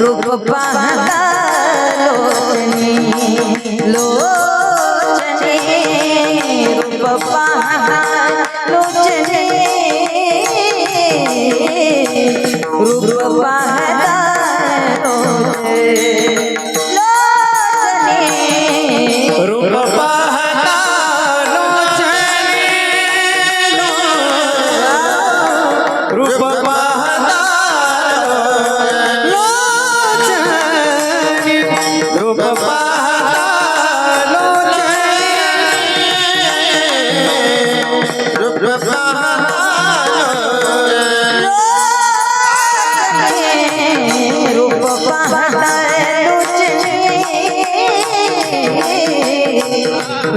रूप पाहता लोचनी लोचनी रूप पाहता लोचनी रूप पाहता लोचनी रूप पाहता लोचनी रूप पाहता लोचनी रूप पाहता लोचनी रूप पाहता रूप पाहता रूप पाहता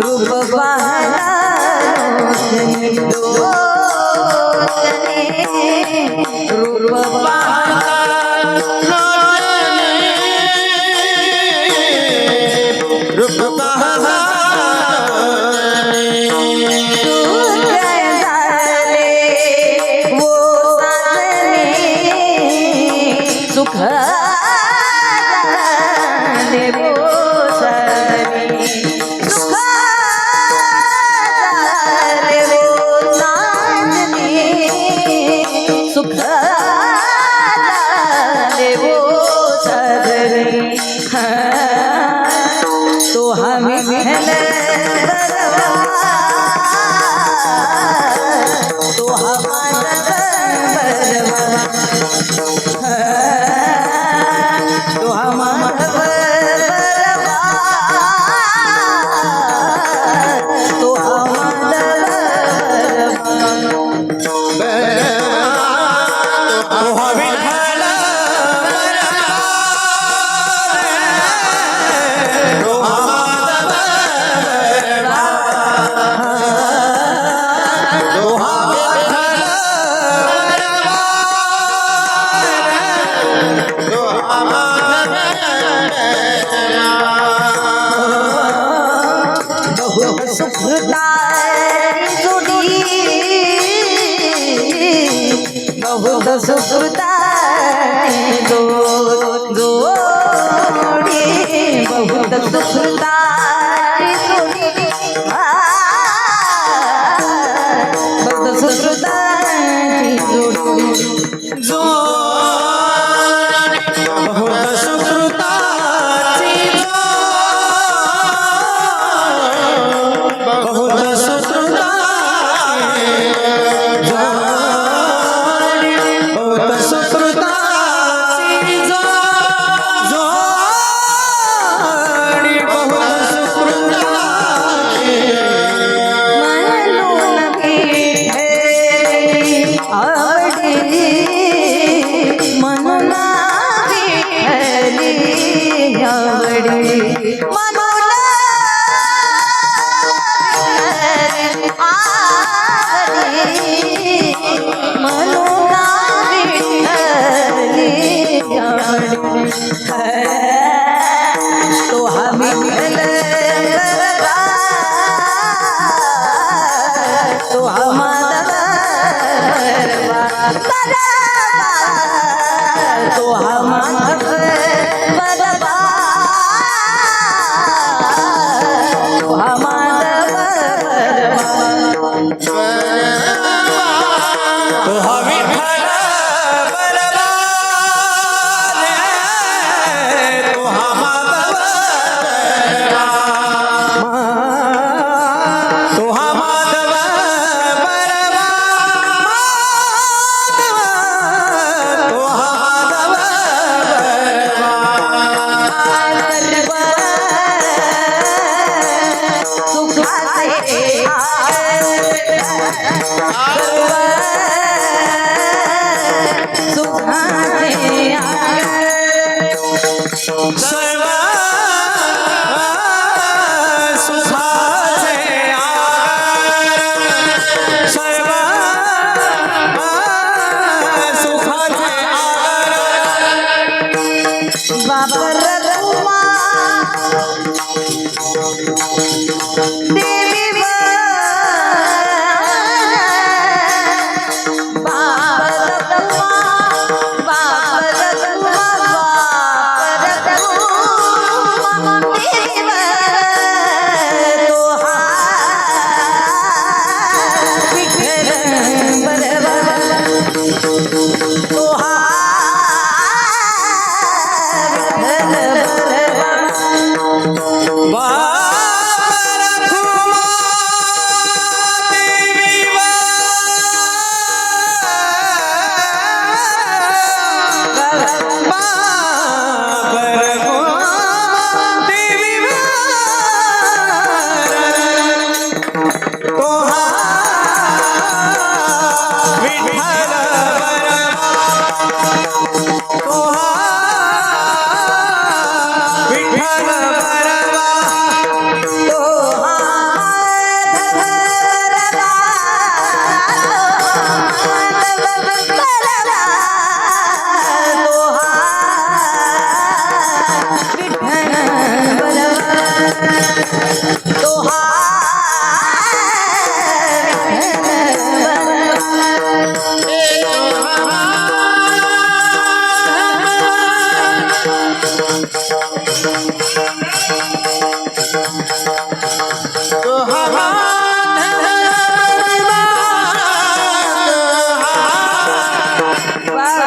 रूप पाहता रूप पाहता वो सुख देवो सनी सुख देवो नानी सुख देवो सदरी तो हमें तो हमारा तो हमारा तो हमारा सुखदाई जोड़ी बहुत सुखदाई जोड़ी बहुत सुखदाई जोड़ी बहुत सुखदाई जोड़ी बहुत सुकृताची बहुत सुकृताची बहुत सुकृताची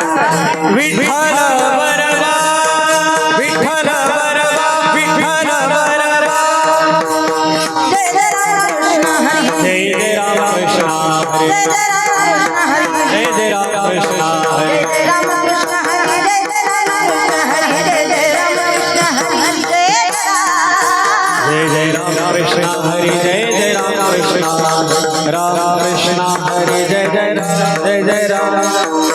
विठ्ठल बरवा विठ्ठल बरवा विठ्ठल बरवा जय जय राम कृष्ण हरी जय जय राम कृष्ण हरी जय जय राम कृष्ण हरी जय जय राम कृष्ण हरी जय जय राम कृष्ण हरी जय जय राम कृष्ण हरी जय जय राम कृष्ण हरी जय जय राम